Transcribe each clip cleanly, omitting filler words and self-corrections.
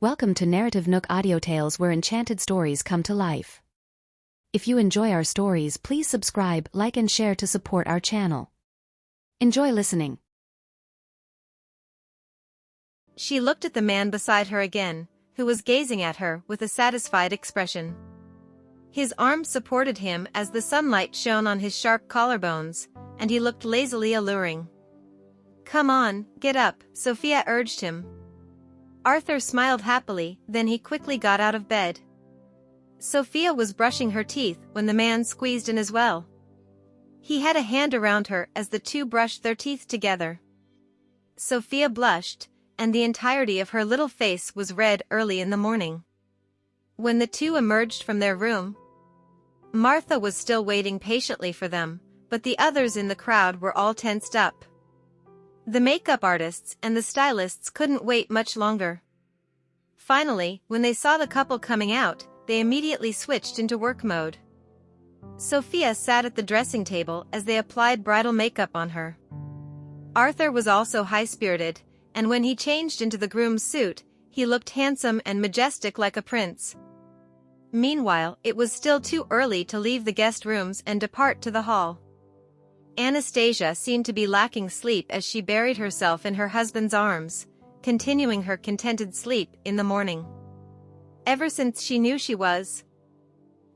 Welcome to NarrativeNook audio tales where enchanted stories come to life. If you enjoy our stories, please subscribe, like and share to support our channel. Enjoy listening. She looked at the man beside her again, who was gazing at her with a satisfied expression. His arms supported him as the sunlight shone on his sharp collarbones, and he looked lazily alluring. "Come on, get up," Sophia urged him. Arthur smiled happily, then he quickly got out of bed. Sophia was brushing her teeth when the man squeezed in as well. He had a hand around her as the two brushed their teeth together. Sophia blushed, and the entirety of her little face was red early in the morning. When the two emerged from their room, Martha was still waiting patiently for them, but the others in the crowd were all tensed up. The makeup artists and the stylists couldn't wait much longer. Finally, when they saw the couple coming out, they immediately switched into work mode. Sophia sat at the dressing table as they applied bridal makeup on her. Arthur was also high-spirited, and when he changed into the groom's suit, he looked handsome and majestic like a prince. Meanwhile, it was still too early to leave the guest rooms and depart to the hall. Anastasia seemed to be lacking sleep as she buried herself in her husband's arms, continuing her contented sleep in the morning. Ever since she knew she was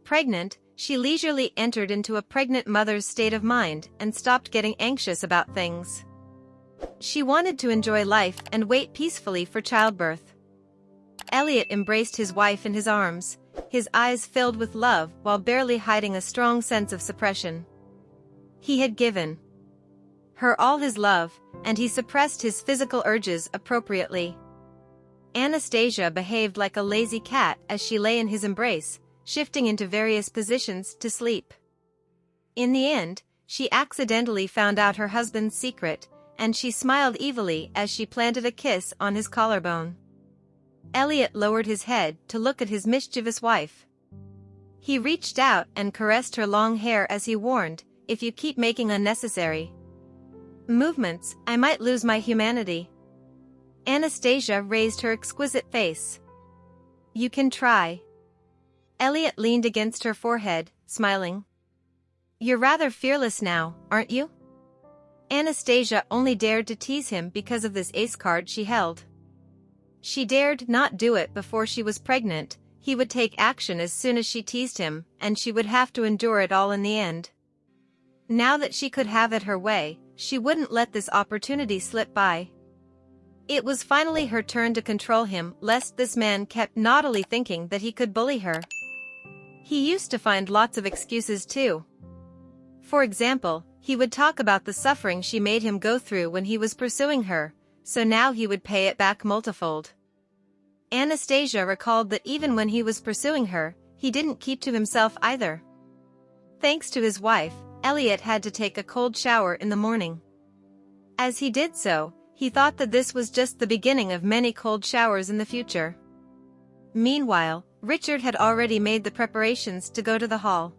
pregnant, she leisurely entered into a pregnant mother's state of mind and stopped getting anxious about things. She wanted to enjoy life and wait peacefully for childbirth. Elliot embraced his wife in his arms, his eyes filled with love while barely hiding a strong sense of suppression. He had given her all his love, and he suppressed his physical urges appropriately. Anastasia behaved like a lazy cat as she lay in his embrace, shifting into various positions to sleep. In the end, she accidentally found out her husband's secret, and she smiled evilly as she planted a kiss on his collarbone. Elliot lowered his head to look at his mischievous wife. He reached out and caressed her long hair as he warned, "If you keep making unnecessary movements, I might lose my humanity." Anastasia raised her exquisite face. "You can try." Elliot leaned against her forehead, smiling. "You're rather fearless now, aren't you?" Anastasia only dared to tease him because of this ace card she held. She dared not do it before she was pregnant. He would take action as soon as she teased him, and she would have to endure it all in the end. Now that she could have it her way, she wouldn't let this opportunity slip by. It was finally her turn to control him, lest this man kept naughtily thinking that he could bully her. He used to find lots of excuses too. For example, he would talk about the suffering she made him go through when he was pursuing her, so now he would pay it back multifold. Anastasia recalled that even when he was pursuing her, he didn't keep to himself either. Thanks to his wife, Elliot had to take a cold shower in the morning. As he did so, he thought that this was just the beginning of many cold showers in the future. Meanwhile, Richard had already made the preparations to go to the hall.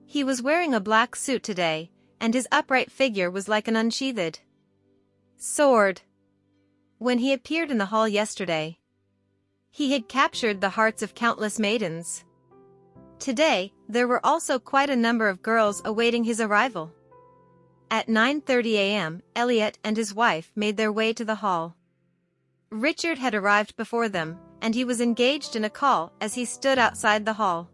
He was wearing a black suit today, and his upright figure was like an unsheathed sword. When he appeared in the hall yesterday, he had captured the hearts of countless maidens. Today, there were also quite a number of girls awaiting his arrival. At 9:30 a.m., Elliot and his wife made their way to the hall. Richard had arrived before them, and he was engaged in a call as he stood outside the hall.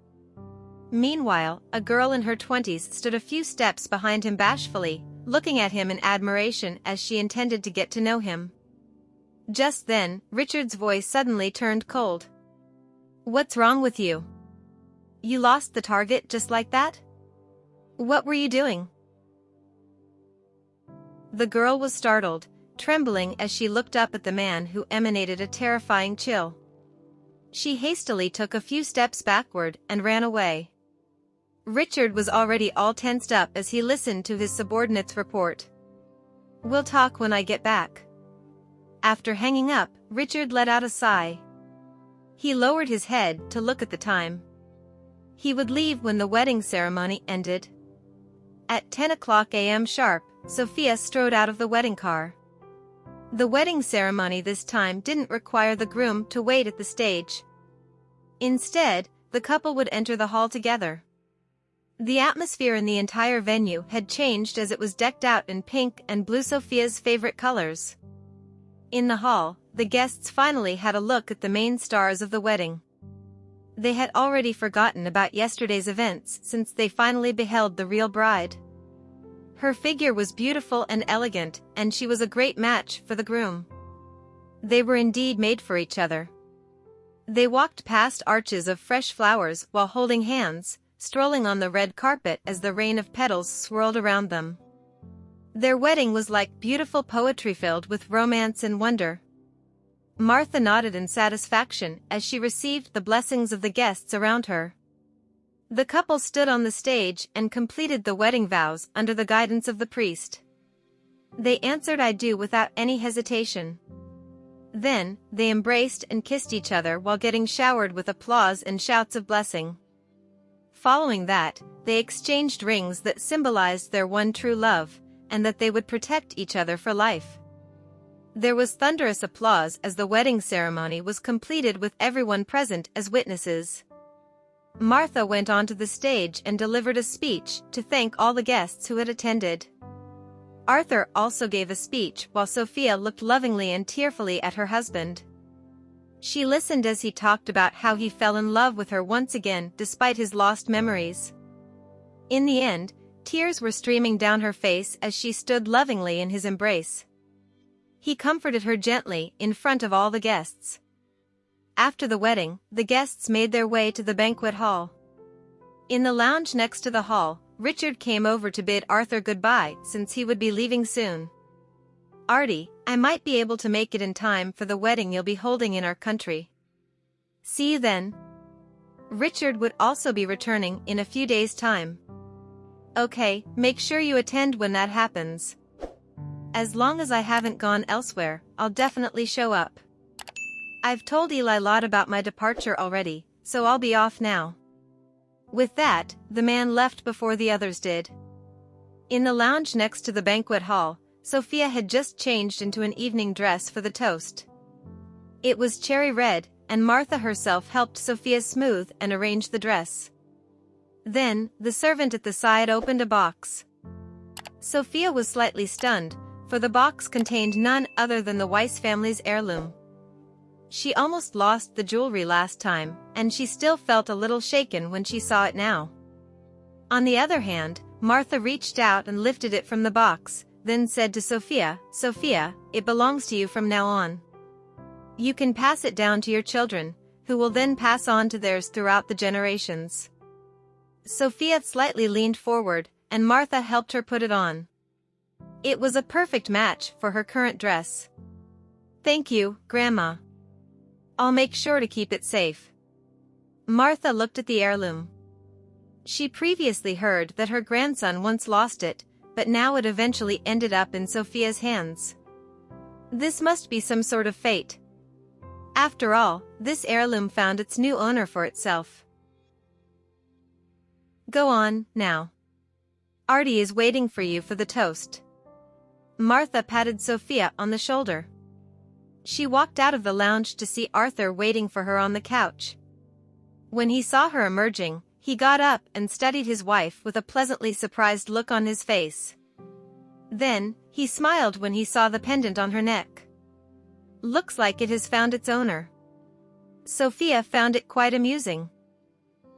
Meanwhile, a girl in her 20s stood a few steps behind him bashfully, looking at him in admiration as she intended to get to know him. Just then, Richard's voice suddenly turned cold. "What's wrong with you? You lost the target just like that? What were you doing?" The girl was startled, trembling as she looked up at the man who emanated a terrifying chill. She hastily took a few steps backward and ran away. Richard was already all tensed up as he listened to his subordinate's report. "We'll talk when I get back." After hanging up, Richard let out a sigh. He lowered his head to look at the time. He would leave when the wedding ceremony ended. At 10 o'clock a.m. sharp, Sophia strode out of the wedding car. The wedding ceremony this time didn't require the groom to wait at the stage. Instead, the couple would enter the hall together. The atmosphere in the entire venue had changed as it was decked out in pink and blue, Sophia's favorite colors. In the hall, the guests finally had a look at the main stars of the wedding. They had already forgotten about yesterday's events since they finally beheld the real bride. Her figure was beautiful and elegant, and she was a great match for the groom. They were indeed made for each other. They walked past arches of fresh flowers while holding hands, strolling on the red carpet as the rain of petals swirled around them. Their wedding was like beautiful poetry filled with romance and wonder. Martha nodded in satisfaction as she received the blessings of the guests around her. The couple stood on the stage and completed the wedding vows under the guidance of the priest. They answered "I do" without any hesitation. Then, they embraced and kissed each other while getting showered with applause and shouts of blessing. Following that, they exchanged rings that symbolized their one true love, and that they would protect each other for life. There was thunderous applause as the wedding ceremony was completed with everyone present as witnesses. Martha went onto the stage and delivered a speech to thank all the guests who had attended. Arthur also gave a speech while Sophia looked lovingly and tearfully at her husband. She listened as he talked about how he fell in love with her once again despite his lost memories. In the end, tears were streaming down her face as she stood lovingly in his embrace. He comforted her gently in front of all the guests. After the wedding, the guests made their way to the banquet hall. In the lounge next to the hall, Richard came over to bid Arthur goodbye since he would be leaving soon. "Artie, I might be able to make it in time for the wedding you'll be holding in our country. See you then." Richard would also be returning in a few days' time. "Okay, make sure you attend when that happens. As long as I haven't gone elsewhere, I'll definitely show up. I've told Eli a lot about my departure already, so I'll be off now." With that, the man left before the others did. In the lounge next to the banquet hall, Sophia had just changed into an evening dress for the toast. It was cherry red, and Martha herself helped Sophia smooth and arrange the dress. Then, the servant at the side opened a box. Sophia was slightly stunned, for the box contained none other than the Weiss family's heirloom. She almost lost the jewelry last time, and she still felt a little shaken when she saw it now. On the other hand, Martha reached out and lifted it from the box, then said to Sophia, "Sophia, it belongs to you from now on. You can pass it down to your children, who will then pass on to theirs throughout the generations." Sophia slightly leaned forward, and Martha helped her put it on. It was a perfect match for her current dress. "Thank you, Grandma. I'll make sure to keep it safe." Martha looked at the heirloom. She previously heard that her grandson once lost it, but now it eventually ended up in Sophia's hands. This must be some sort of fate. After all, this heirloom found its new owner for itself. "Go on, now. Artie is waiting for you for the toast." Martha patted Sophia on the shoulder. She walked out of the lounge to see Arthur waiting for her on the couch. When he saw her emerging, he got up and studied his wife with a pleasantly surprised look on his face. Then, he smiled when he saw the pendant on her neck. "Looks like it has found its owner." Sophia found it quite amusing.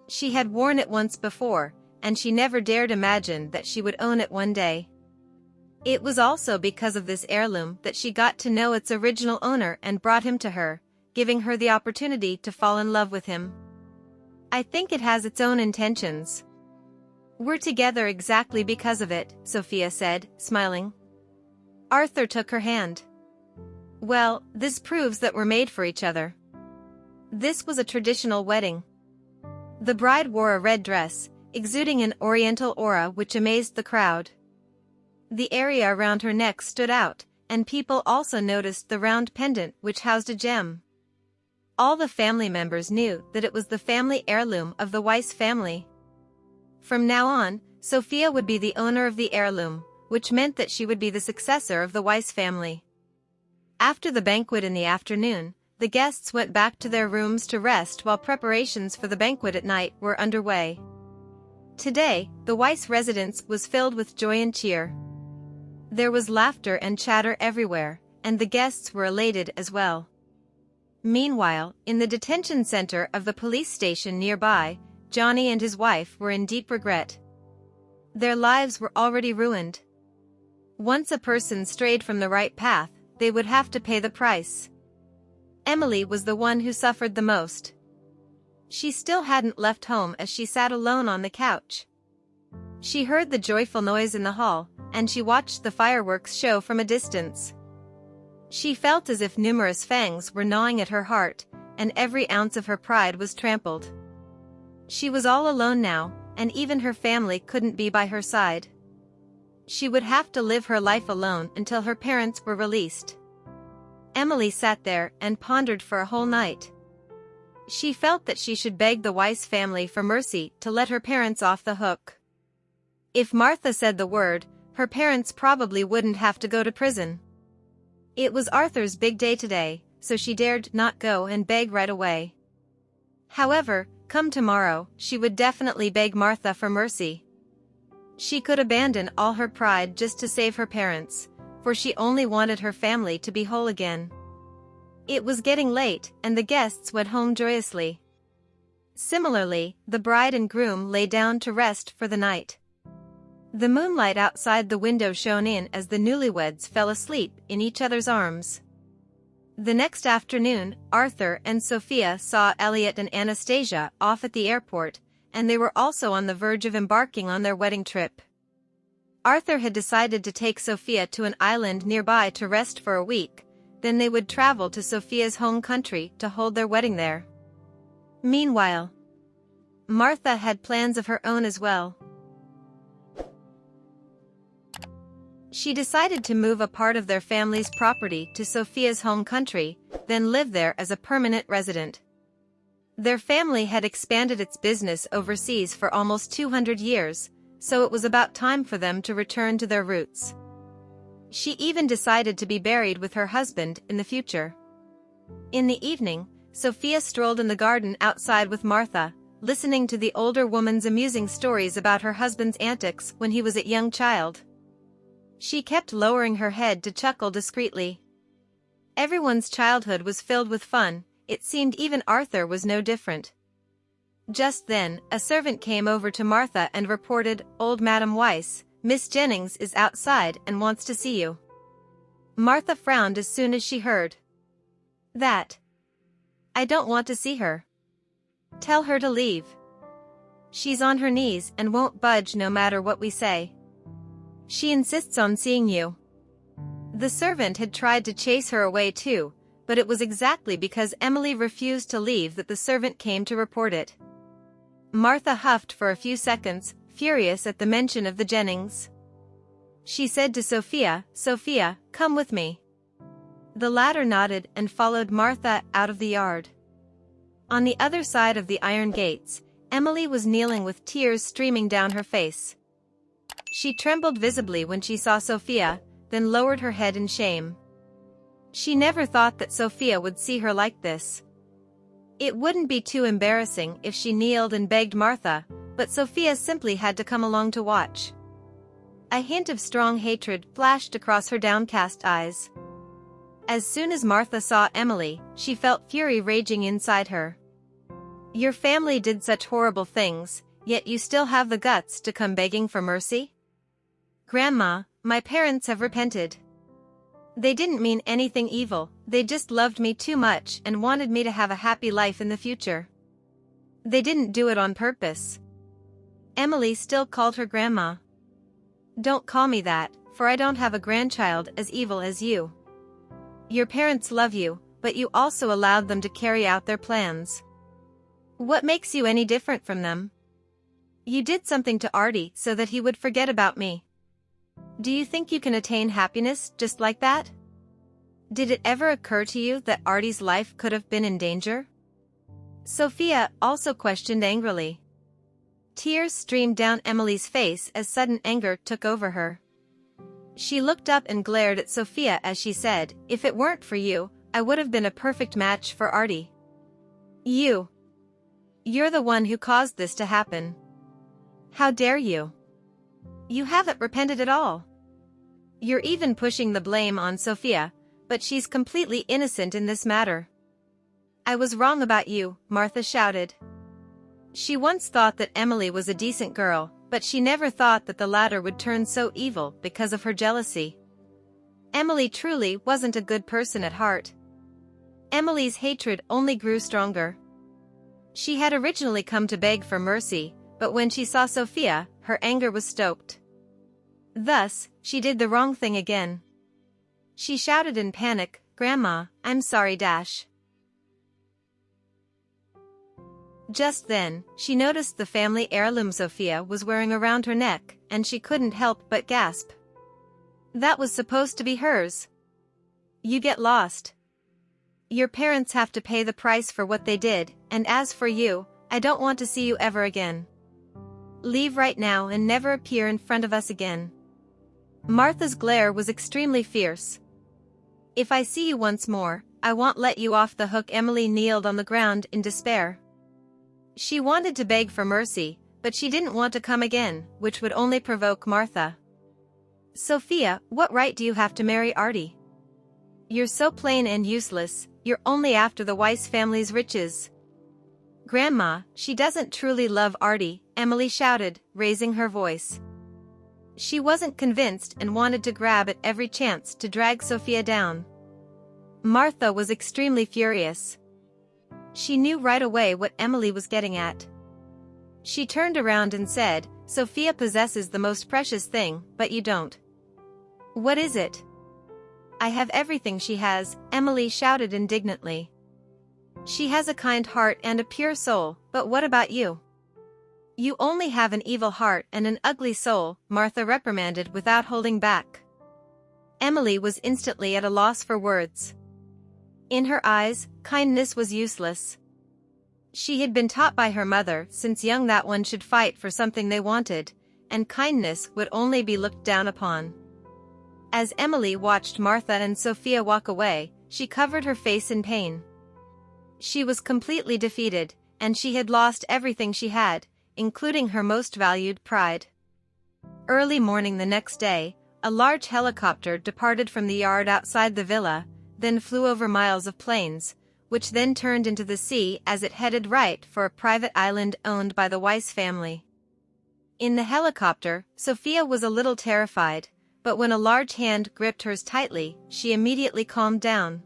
She had worn it once before, and she never dared imagine that she would own it one day. It was also because of this heirloom that she got to know its original owner and brought him to her, giving her the opportunity to fall in love with him. "I think it has its own intentions. We're together exactly because of it," Sophia said, smiling. Arthur took her hand. "Well, this proves that we're made for each other." This was a traditional wedding. The bride wore a red dress, exuding an oriental aura which amazed the crowd. The area around her neck stood out, and people also noticed the round pendant which housed a gem. All the family members knew that it was the family heirloom of the Weiss family. From now on, Sophia would be the owner of the heirloom, which meant that she would be the successor of the Weiss family. After the banquet in the afternoon, the guests went back to their rooms to rest while preparations for the banquet at night were underway. Today, the Weiss residence was filled with joy and cheer. There was laughter and chatter everywhere, and the guests were elated as well. Meanwhile, in the detention center of the police station nearby, Johnny and his wife were in deep regret. Their lives were already ruined. Once a person strayed from the right path, they would have to pay the price. Emily was the one who suffered the most. She still hadn't left home as she sat alone on the couch. She heard the joyful noise in the hall, and she watched the fireworks show from a distance. She felt as if numerous fangs were gnawing at her heart, and every ounce of her pride was trampled. She was all alone now, and even her family couldn't be by her side. She would have to live her life alone until her parents were released. Emily sat there and pondered for a whole night. She felt that she should beg the Weiss family for mercy to let her parents off the hook. If Martha said the word, her parents probably wouldn't have to go to prison. It was Arthur's big day today, so she dared not go and beg right away. However, come tomorrow, she would definitely beg Martha for mercy. She could abandon all her pride just to save her parents, for she only wanted her family to be whole again. It was getting late, and the guests went home joyously. Similarly, the bride and groom lay down to rest for the night. The moonlight outside the window shone in as the newlyweds fell asleep in each other's arms. The next afternoon, Arthur and Sophia saw Elliot and Anastasia off at the airport, and they were also on the verge of embarking on their wedding trip. Arthur had decided to take Sophia to an island nearby to rest for a week, then they would travel to Sophia's home country to hold their wedding there. Meanwhile, Martha had plans of her own as well. She decided to move a part of their family's property to Sophia's home country, then live there as a permanent resident. Their family had expanded its business overseas for almost 200 years, so it was about time for them to return to their roots. She even decided to be buried with her husband in the future. In the evening, Sophia strolled in the garden outside with Martha, listening to the older woman's amusing stories about her husband's antics when he was a young child. She kept lowering her head to chuckle discreetly. Everyone's childhood was filled with fun. It seemed even Arthur was no different. Just then, a servant came over to Martha and reported, "Old Madam Weiss, Miss Jennings is outside and wants to see you." Martha frowned as soon as she heard that. "I don't want to see her. Tell her to leave. She's on her knees and won't budge no matter what we say. She insists on seeing you." The servant had tried to chase her away too, but it was exactly because Emily refused to leave that the servant came to report it. Martha huffed for a few seconds, furious at the mention of the Jennings. She said to Sophia, "Sophia, come with me." The latter nodded and followed Martha out of the yard. On the other side of the iron gates, Emily was kneeling with tears streaming down her face. She trembled visibly when she saw Sophia, then lowered her head in shame. She never thought that Sophia would see her like this. It wouldn't be too embarrassing if she kneeled and begged Martha, but Sophia simply had to come along to watch. A hint of strong hatred flashed across her downcast eyes. As soon as Martha saw Emily, she felt fury raging inside her. "Your family did such horrible things, yet you still have the guts to come begging for mercy? Grandma, my parents have repented. They didn't mean anything evil, they just loved me too much and wanted me to have a happy life in the future. They didn't do it on purpose." Emily still called her grandma. "Don't call me that, for I don't have a grandchild as evil as you. Your parents love you, but you also allowed them to carry out their plans. What makes you any different from them? You did something to Artie so that he would forget about me. Do you think you can attain happiness just like that? Did it ever occur to you that Artie's life could have been in danger?" Sophia also questioned angrily. Tears streamed down Emily's face as sudden anger took over her. She looked up and glared at Sophia as she said, "If it weren't for you, I would have been a perfect match for Artie. You're the one who caused this to happen. How dare you? You haven't repented at all. You're even pushing the blame on Sophia, but she's completely innocent in this matter." "I was wrong about you," Martha shouted. She once thought that Emily was a decent girl, but she never thought that the latter would turn so evil because of her jealousy. Emily truly wasn't a good person at heart. Emily's hatred only grew stronger. She had originally come to beg for mercy, but when she saw Sophia, her anger was stoked. Thus, she did the wrong thing again. She shouted in panic, "Grandma, I'm sorry." Just then, she noticed the family heirloom Sophia was wearing around her neck, and she couldn't help but gasp. That was supposed to be hers. "You get lost. Your parents have to pay the price for what they did, and as for you, I don't want to see you ever again. Leave right now and never appear in front of us again." Martha's glare was extremely fierce. "If I see you once more, I won't let you off the hook." Emily kneeled on the ground in despair. She wanted to beg for mercy, but she didn't want to come again, which would only provoke Martha. "Sophia, what right do you have to marry Artie? You're so plain and useless, you're only after the Weiss family's riches." "Grandma, she doesn't truly love Artie," Emily shouted, raising her voice. She wasn't convinced and wanted to grab at every chance to drag Sophia down. Martha was extremely furious. She knew right away what Emily was getting at. She turned around and said, "Sophia possesses the most precious thing, but you don't." "What is it?" "I have everything she has," Emily shouted indignantly. "She has a kind heart and a pure soul, but what about you? You only have an evil heart and an ugly soul," Martha reprimanded without holding back. Emily was instantly at a loss for words. In her eyes, kindness was useless. She had been taught by her mother since young that one should fight for something they wanted, and kindness would only be looked down upon. As Emily watched Martha and Sophia walk away, she covered her face in pain. She was completely defeated, and she had lost everything she had, including her most valued pride. Early morning the next day, a large helicopter departed from the yard outside the villa, then flew over miles of plains, which then turned into the sea as it headed right for a private island owned by the Weiss family. In the helicopter, Sophia was a little terrified, but when a large hand gripped hers tightly, she immediately calmed down.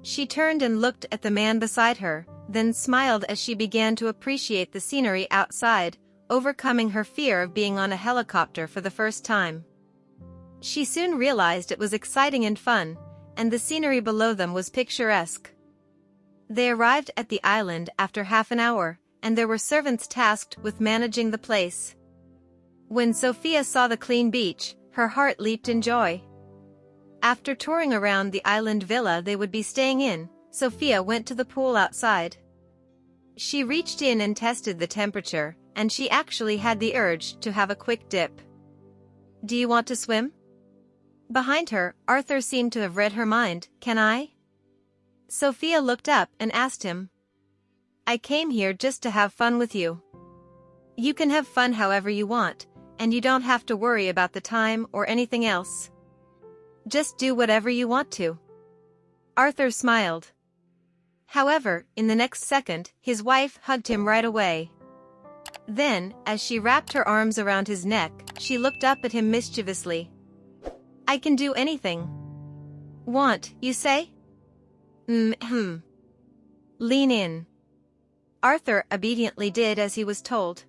She turned and looked at the man beside her, then smiled as she began to appreciate the scenery outside, overcoming her fear of being on a helicopter for the first time. She soon realized it was exciting and fun, and the scenery below them was picturesque. They arrived at the island after half an hour, and there were servants tasked with managing the place. When Sophia saw the clean beach, her heart leaped in joy. After touring around the island villa they would be staying in, Sophia went to the pool outside. She reached in and tested the temperature, and she actually had the urge to have a quick dip. "Do you want to swim?" Behind her, Arthur seemed to have read her mind. "Can I?" Sophia looked up and asked him. "I came here just to have fun with you. You can have fun however you want, and you don't have to worry about the time or anything else. Just do whatever you want to." Arthur smiled. However, in the next second, his wife hugged him right away. Then, as she wrapped her arms around his neck, she looked up at him mischievously. "I can do anything. Want, you say? Lean in." Arthur obediently did as he was told.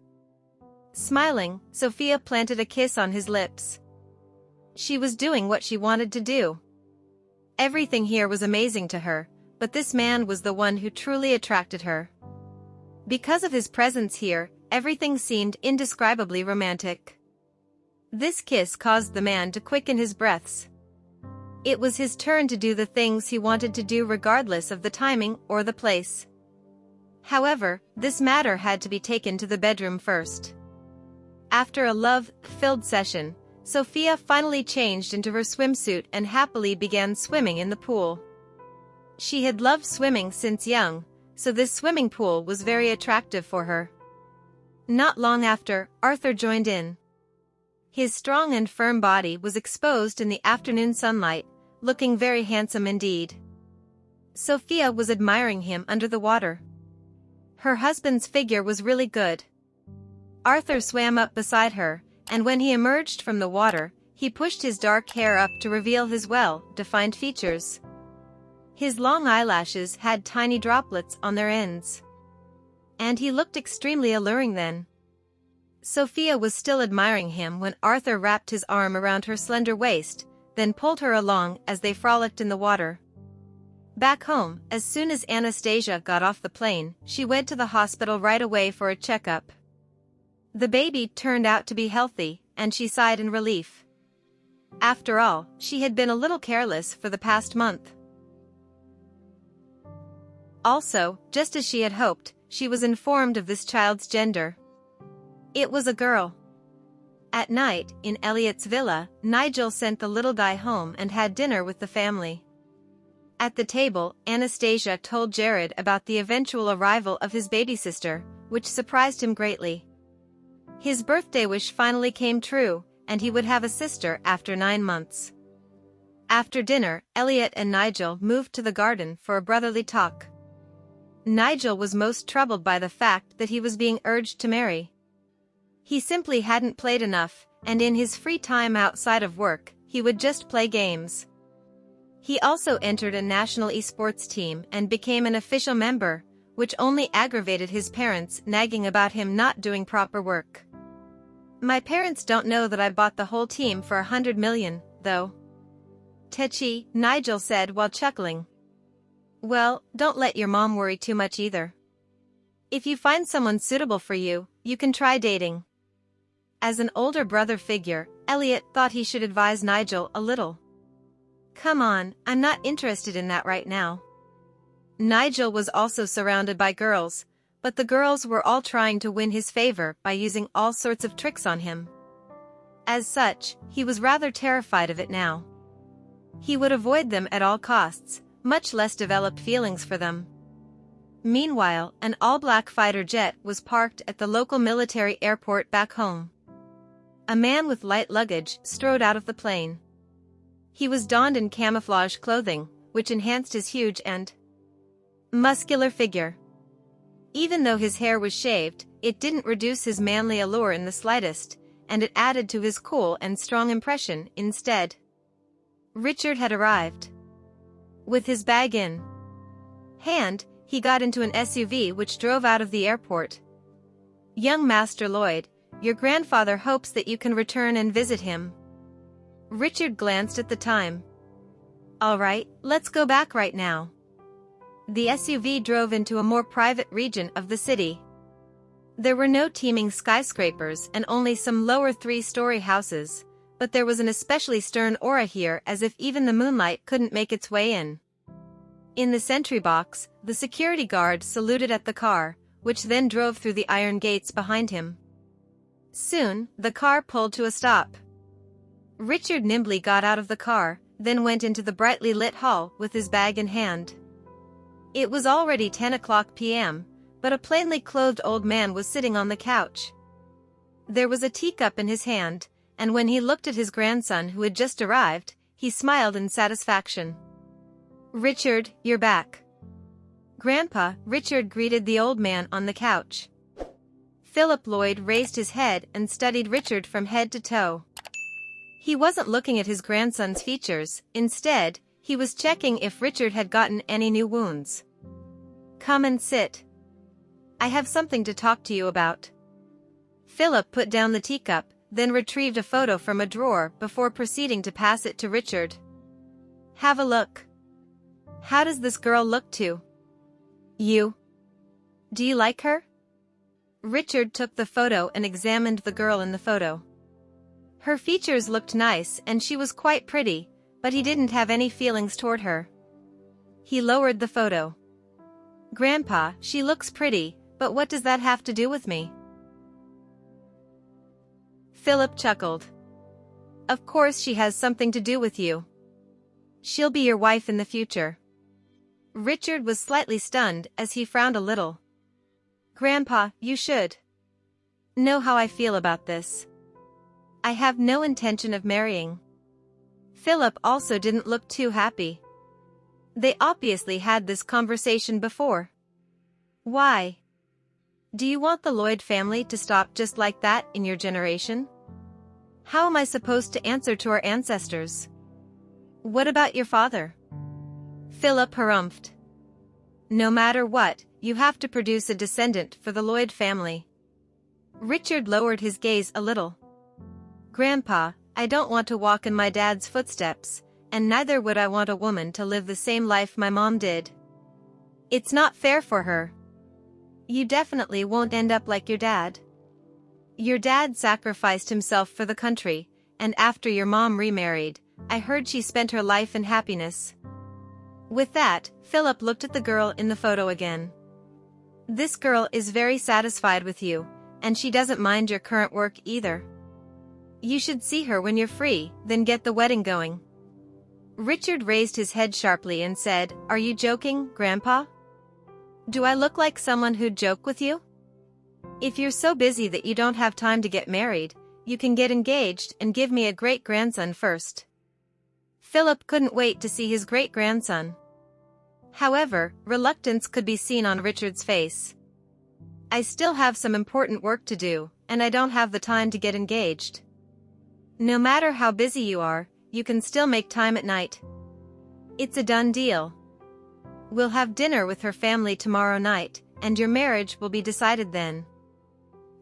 Smiling, Sophia planted a kiss on his lips. She was doing what she wanted to do. Everything here was amazing to her, but this man was the one who truly attracted her. Because of his presence here, everything seemed indescribably romantic. This kiss caused the man to quicken his breaths. It was his turn to do the things he wanted to do regardless of the timing or the place. However, this matter had to be taken to the bedroom first. After a love-filled session, Sophia finally changed into her swimsuit and happily began swimming in the pool. She had loved swimming since young, so this swimming pool was very attractive for her. Not long after, Arthur joined in. His strong and firm body was exposed in the afternoon sunlight, looking very handsome indeed. Sophia was admiring him under the water. Her husband's figure was really good. Arthur swam up beside her, and when he emerged from the water, he pushed his dark hair up to reveal his well-defined features. His long eyelashes had tiny droplets on their ends. And he looked extremely alluring then. Sophia was still admiring him when Arthur wrapped his arm around her slender waist, then pulled her along as they frolicked in the water. Back home, as soon as Anastasia got off the plane, she went to the hospital right away for a checkup. The baby turned out to be healthy, and she sighed in relief. After all, she had been a little careless for the past month. Also, just as she had hoped, she was informed of this child's gender. It was a girl. At night, in Elliot's villa, Nigel sent the little guy home and had dinner with the family. At the table, Anastasia told Jared about the eventual arrival of his baby sister, which surprised him greatly. His birthday wish finally came true, and he would have a sister after 9 months. After dinner, Elliot and Nigel moved to the garden for a brotherly talk. Nigel was most troubled by the fact that he was being urged to marry. He simply hadn't played enough, and in his free time outside of work, he would just play games. He also entered a national esports team and became an official member, which only aggravated his parents nagging about him not doing proper work. My parents don't know that I bought the whole team for 100 million, though. Tetchy, Nigel said while chuckling. Well, don't let your mom worry too much either. If you find someone suitable for you, you can try dating. As an older brother figure, Elliot thought he should advise Nigel a little. Come on, I'm not interested in that right now. Nigel was also surrounded by girls, but the girls were all trying to win his favor by using all sorts of tricks on him. As such, he was rather terrified of it now. He would avoid them at all costs, much less develop feelings for them. Meanwhile, an all-black fighter jet was parked at the local military airport back home. A man with light luggage strode out of the plane. He was donned in camouflage clothing, which enhanced his huge and muscular figure. Even though his hair was shaved, it didn't reduce his manly allure in the slightest, and it added to his cool and strong impression instead. Richard had arrived. With his bag in hand, he got into an SUV which drove out of the airport. Young Master Lloyd, your grandfather hopes that you can return and visit him. Richard glanced at the time. All right, let's go back right now. The SUV drove into a more private region of the city. There were no teeming skyscrapers and only some lower 3-story houses, but there was an especially stern aura here, as if even the moonlight couldn't make its way in. In the sentry box, the security guard saluted at the car, which then drove through the iron gates behind him. Soon, the car pulled to a stop. Richard nimbly got out of the car, then went into the brightly lit hall with his bag in hand. It was already 10 p.m., but a plainly clothed old man was sitting on the couch. There was a teacup in his hand, and when he looked at his grandson who had just arrived, he smiled in satisfaction. Richard, you're back. Grandpa, Richard greeted the old man on the couch. Philip Lloyd raised his head and studied Richard from head to toe. He wasn't looking at his grandson's features, instead, he was checking if Richard had gotten any new wounds. Come and sit. I have something to talk to you about. Philip put down the teacup, then retrieved a photo from a drawer before proceeding to pass it to Richard. Have a look. How does this girl look to you? Do you like her? Richard took the photo and examined the girl in the photo. Her features looked nice and she was quite pretty, but he didn't have any feelings toward her. He lowered the photo. Grandpa, she looks pretty, but what does that have to do with me? Philip chuckled. Of course she has something to do with you. She'll be your wife in the future. Richard was slightly stunned as he frowned a little. Grandpa, you should know how I feel about this. I have no intention of marrying. Philip also didn't look too happy. They obviously had this conversation before. Why? Do you want the Lloyd family to stop just like that in your generation? How am I supposed to answer to our ancestors? What about your father? Philip harumphed. No matter what, you have to produce a descendant for the Lloyd family. Richard lowered his gaze a little. Grandpa, I don't want to walk in my dad's footsteps, and neither would I want a woman to live the same life my mom did. It's not fair for her. You definitely won't end up like your dad. Your dad sacrificed himself for the country, and after your mom remarried, I heard she spent her life in happiness. With that, Philip looked at the girl in the photo again. This girl is very satisfied with you, and she doesn't mind your current work either. You should see her when you're free, then get the wedding going. Richard raised his head sharply and said, Are you joking, Grandpa? Do I look like someone who'd joke with you? If you're so busy that you don't have time to get married, you can get engaged and give me a great-grandson first. Philip couldn't wait to see his great-grandson. However, reluctance could be seen on Richard's face. I still have some important work to do, and I don't have the time to get engaged. No matter how busy you are, you can still make time at night. It's a done deal. We'll have dinner with her family tomorrow night, and your marriage will be decided then.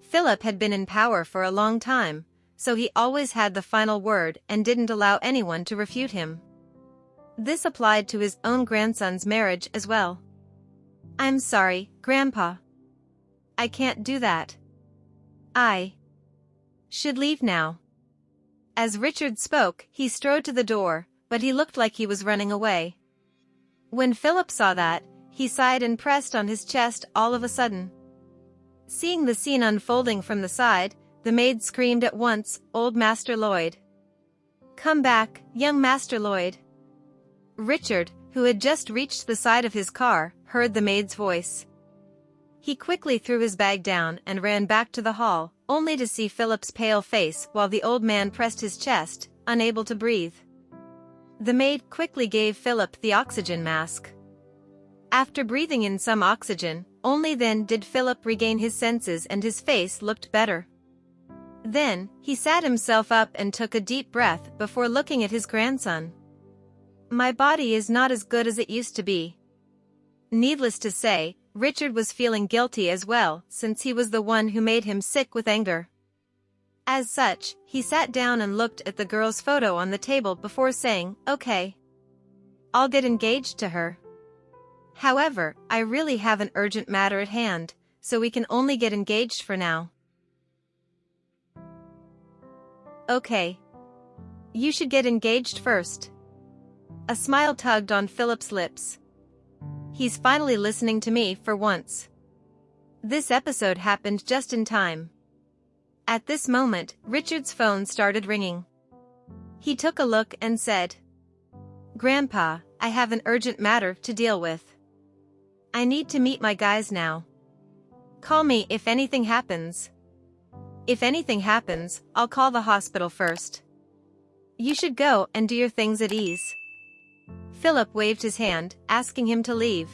Philip had been in power for a long time, so he always had the final word and didn't allow anyone to refute him. This applied to his own grandson's marriage as well. I'm sorry, Grandpa. I can't do that. I should leave now. As Richard spoke, he strode to the door, but he looked like he was running away. When Philip saw that, he sighed and pressed on his chest all of a sudden. Seeing the scene unfolding from the side, the maid screamed at once, Old Master Lloyd. Come back, young Master Lloyd. Richard, who had just reached the side of his car, heard the maid's voice. He quickly threw his bag down and ran back to the hall, only to see Philip's pale face while the old man pressed his chest, unable to breathe. The maid quickly gave Philip the oxygen mask. After breathing in some oxygen, only then did Philip regain his senses and his face looked better. Then, he sat himself up and took a deep breath before looking at his grandson. My body is not as good as it used to be. Needless to say, Richard was feeling guilty as well, since he was the one who made him sick with anger. As such, he sat down and looked at the girl's photo on the table before saying, Okay. I'll get engaged to her. However, I really have an urgent matter at hand, so we can only get engaged for now. Okay. You should get engaged first. A smile tugged on Philip's lips. He's finally listening to me for once. This episode happened just in time. At this moment, Richard's phone started ringing. He took a look and said, Grandpa, I have an urgent matter to deal with. I need to meet my guys now. Call me if anything happens. If anything happens, I'll call the hospital first. You should go and do your things at ease. Philip waved his hand, asking him to leave.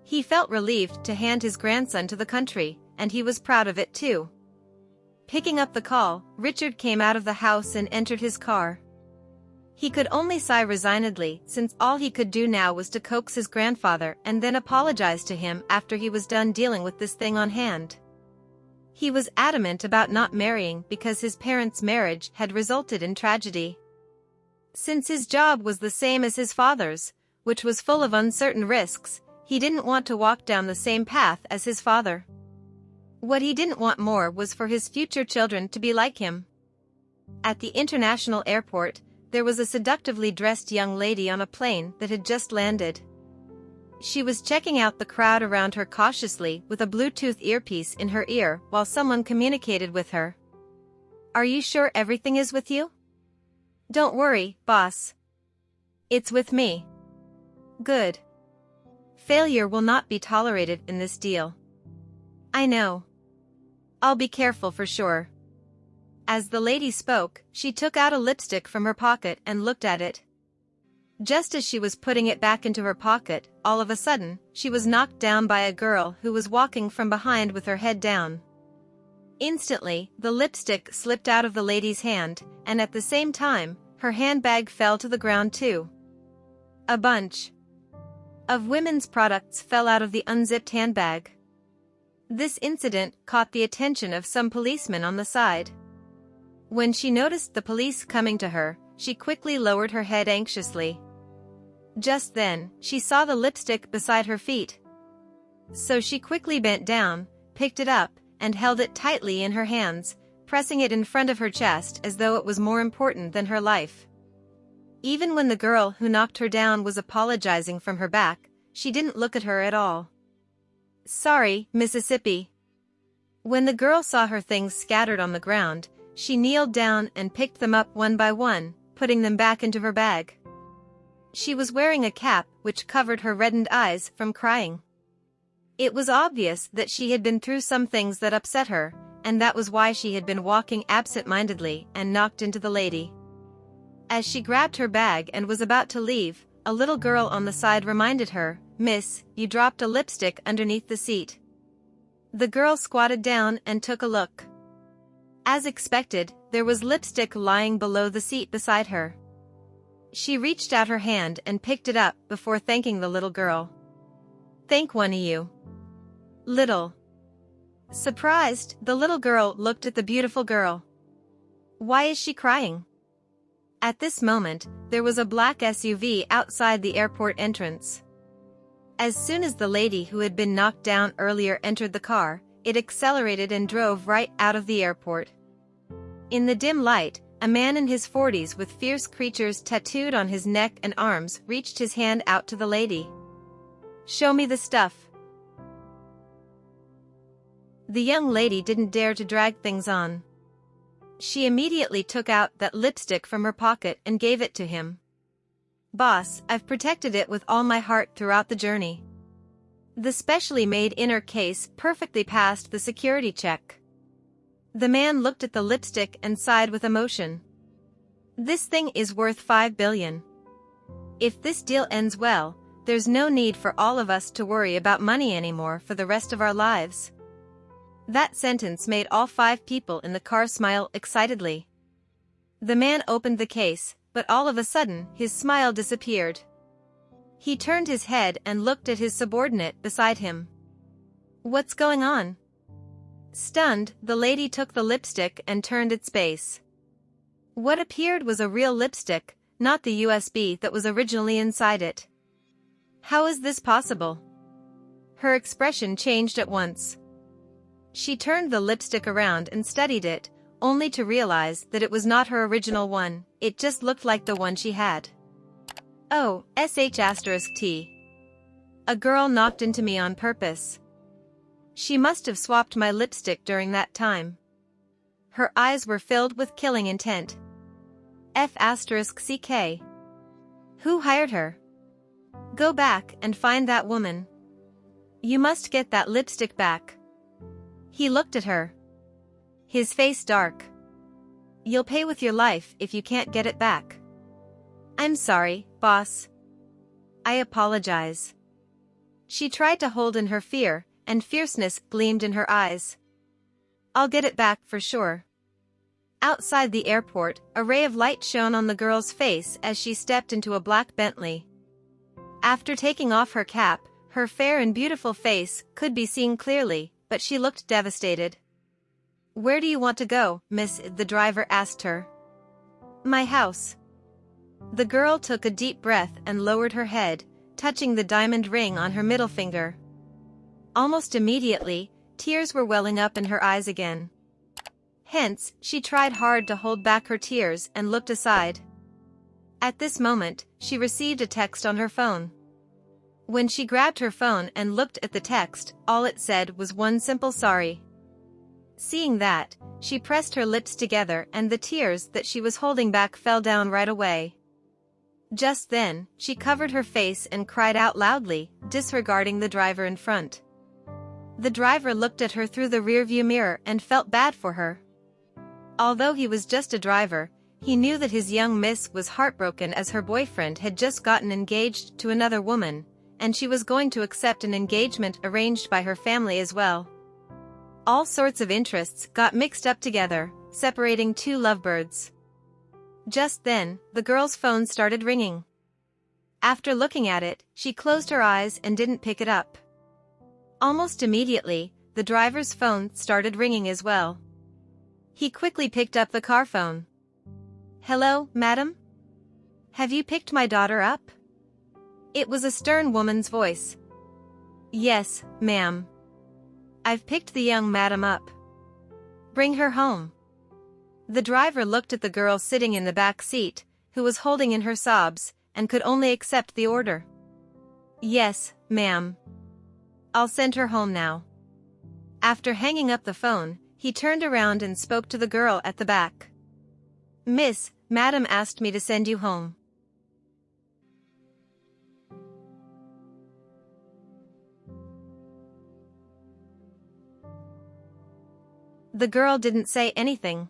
He felt relieved to hand his grandson to the country, and he was proud of it too. Picking up the call, Richard came out of the house and entered his car. He could only sigh resignedly, since all he could do now was to coax his grandfather and then apologize to him after he was done dealing with this thing on hand. He was adamant about not marrying because his parents' marriage had resulted in tragedy. Since his job was the same as his father's, which was full of uncertain risks, he didn't want to walk down the same path as his father. What he didn't want more was for his future children to be like him. At the international airport, there was a seductively dressed young lady on a plane that had just landed. She was checking out the crowd around her cautiously with a Bluetooth earpiece in her ear while someone communicated with her. Are you sure everything is with you? Don't worry, boss. It's with me. Good. Failure will not be tolerated in this deal. I know. I'll be careful for sure. As the lady spoke, she took out a lipstick from her pocket and looked at it. Just as she was putting it back into her pocket, all of a sudden, she was knocked down by a girl who was walking from behind with her head down. Instantly, the lipstick slipped out of the lady's hand, and at the same time, her handbag fell to the ground too. A bunch of women's products fell out of the unzipped handbag. This incident caught the attention of some policemen on the side. When she noticed the police coming to her, she quickly lowered her head anxiously. Just then, she saw the lipstick beside her feet. So she quickly bent down, picked it up, and held it tightly in her hands, pressing it in front of her chest as though it was more important than her life. Even when the girl who knocked her down was apologizing from her back, she didn't look at her at all. Sorry, Mississippi. When the girl saw her things scattered on the ground, she kneeled down and picked them up one by one, putting them back into her bag. She was wearing a cap which covered her reddened eyes from crying. It was obvious that she had been through some things that upset her, and that was why she had been walking absent-mindedly and knocked into the lady. As she grabbed her bag and was about to leave, a little girl on the side reminded her, "Miss, you dropped a lipstick underneath the seat." The girl squatted down and took a look. As expected, there was lipstick lying below the seat beside her. She reached out her hand and picked it up before thanking the little girl. "Thank one of you." Little. Surprised, the little girl looked at the beautiful girl. Why is she crying? At this moment, there was a black SUV outside the airport entrance. As soon as the lady who had been knocked down earlier entered the car, it accelerated and drove right out of the airport. In the dim light, a man in his 40s with fierce creatures tattooed on his neck and arms reached his hand out to the lady. "Show me the stuff." The young lady didn't dare to drag things on. She immediately took out that lipstick from her pocket and gave it to him. "Boss, I've protected it with all my heart throughout the journey." The specially made inner case perfectly passed the security check. The man looked at the lipstick and sighed with emotion. "This thing is worth $5 billion. If this deal ends well, there's no need for all of us to worry about money anymore for the rest of our lives." That sentence made all 5 people in the car smile excitedly. The man opened the case, but all of a sudden, his smile disappeared. He turned his head and looked at his subordinate beside him. "What's going on?" Stunned, the lady took the lipstick and turned its base. What appeared was a real lipstick, not the USB that was originally inside it. How is this possible? Her expression changed at once. She turned the lipstick around and studied it, only to realize that it was not her original one, it just looked like the one she had. "Oh, sh*T. A girl knocked into me on purpose. She must have swapped my lipstick during that time." Her eyes were filled with killing intent. F***ck. Who hired her? Go back and find that woman. You must get that lipstick back. He looked at her. His face dark. "You'll pay with your life if you can't get it back." "I'm sorry, boss. I apologize." She tried to hold in her fear, and fierceness gleamed in her eyes. "I'll get it back for sure." Outside the airport, a ray of light shone on the girl's face as she stepped into a black Bentley. After taking off her cap, her fair and beautiful face could be seen clearly, but she looked devastated. "Where do you want to go, miss?" the driver asked her. "My house." The girl took a deep breath and lowered her head, touching the diamond ring on her middle finger. Almost immediately, tears were welling up in her eyes again. Hence, she tried hard to hold back her tears and looked aside. At this moment, she received a text on her phone. When she grabbed her phone and looked at the text, all it said was one simple sorry. Seeing that, she pressed her lips together and the tears that she was holding back fell down right away. Just then, she covered her face and cried out loudly, disregarding the driver in front. The driver looked at her through the rearview mirror and felt bad for her. Although he was just a driver, he knew that his young miss was heartbroken as her boyfriend had just gotten engaged to another woman, and she was going to accept an engagement arranged by her family as well. All sorts of interests got mixed up together, separating two lovebirds. Just then, the girl's phone started ringing. After looking at it, she closed her eyes and didn't pick it up. Almost immediately, the driver's phone started ringing as well. He quickly picked up the car phone. "Hello, madam? Have you picked my daughter up?" It was a stern woman's voice. "Yes, ma'am. I've picked the young madam up. Bring her home." The driver looked at the girl sitting in the back seat, who was holding in her sobs, and could only accept the order. "Yes, ma'am. I'll send her home now." After hanging up the phone, he turned around and spoke to the girl at the back. "Miss, madam asked me to send you home." The girl didn't say anything.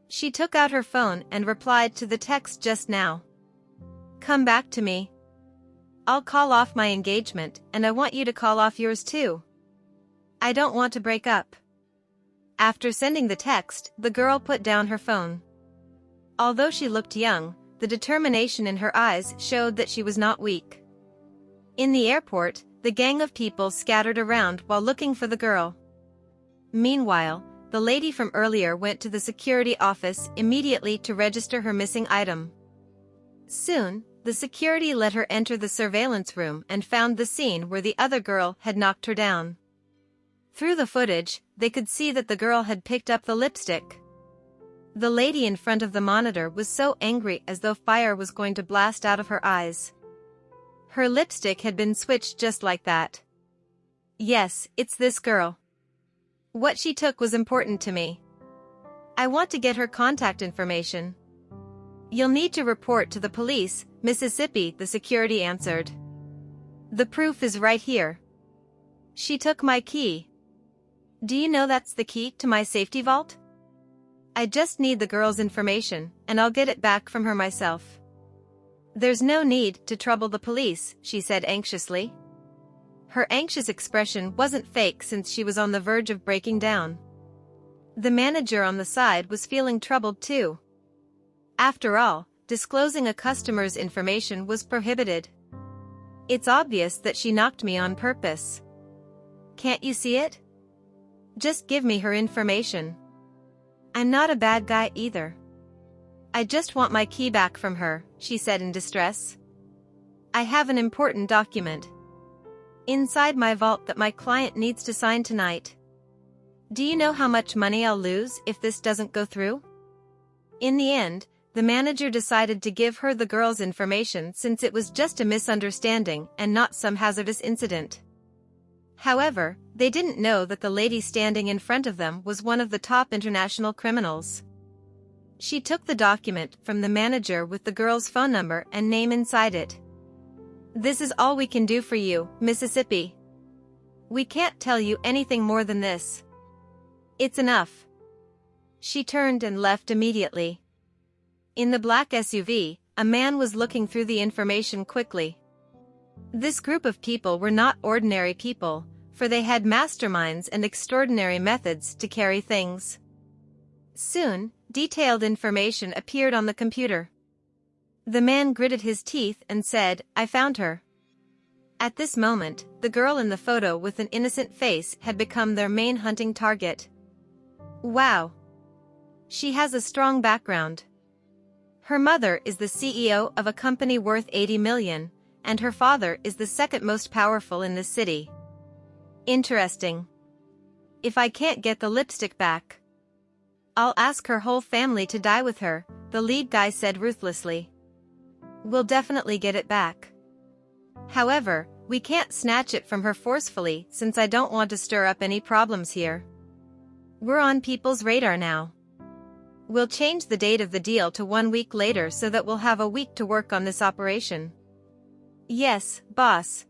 She took out her phone and replied to the text just now. "Come back to me. I'll call off my engagement, and I want you to call off yours too. I don't want to break up." After sending the text, the girl put down her phone. Although she looked young, the determination in her eyes showed that she was not weak. In the airport, the gang of people scattered around while looking for the girl. Meanwhile, the lady from earlier went to the security office immediately to register her missing item. Soon, the security let her enter the surveillance room and found the scene where the other girl had knocked her down. Through the footage, they could see that the girl had picked up the lipstick. The lady in front of the monitor was so angry as though fire was going to blast out of her eyes. Her lipstick had been switched just like that. "Yes, it's this girl. What she took was important to me. I want to get her contact information." "You'll need to report to the police, Mississippi," the security answered. "The proof is right here. She took my key. Do you know that's the key to my safety vault? I just need the girl's information, and I'll get it back from her myself." "There's no need to trouble the police," she said anxiously. Her anxious expression wasn't fake since she was on the verge of breaking down. The manager on the side was feeling troubled too. After all, disclosing a customer's information was prohibited. "It's obvious that she knocked me on purpose. Can't you see it? Just give me her information. I'm not a bad guy either. I just want my key back from her," she said in distress. "I have an important document inside my vault that my client needs to sign tonight. Do you know how much money I'll lose if this doesn't go through?" In the end, the manager decided to give her the girl's information since it was just a misunderstanding and not some hazardous incident. However, they didn't know that the lady standing in front of them was one of the top international criminals. She took the document from the manager with the girl's phone number and name inside it. "This is all we can do for you, Mississippi. We can't tell you anything more than this. It's enough." She turned and left immediately. In the black SUV, a man was looking through the information quickly. This group of people were not ordinary people, for they had masterminds and extraordinary methods to carry things. Soon, detailed information appeared on the computer. The man gritted his teeth and said, "I found her." At this moment, the girl in the photo with an innocent face had become their main hunting target. "Wow. She has a strong background. Her mother is the CEO of a company worth 80 million, and her father is the second most powerful in this city. Interesting. If I can't get the lipstick back, I'll ask her whole family to die with her," the lead guy said ruthlessly. "We'll definitely get it back. However, we can't snatch it from her forcefully since I don't want to stir up any problems here." We're on people's radar now. We'll change the date of the deal to 1 week later so that we'll have a week to work on this operation. Yes, boss.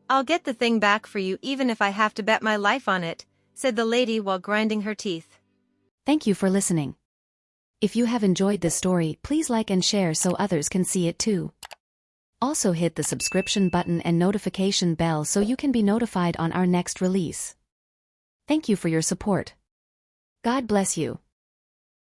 I'll get the thing back for you even if I have to bet my life on it, said the lady while grinding her teeth. Thank you for listening. If you have enjoyed this story, please like and share so others can see it too. Also hit the subscription button and notification bell so you can be notified on our next release. Thank you for your support. God bless you.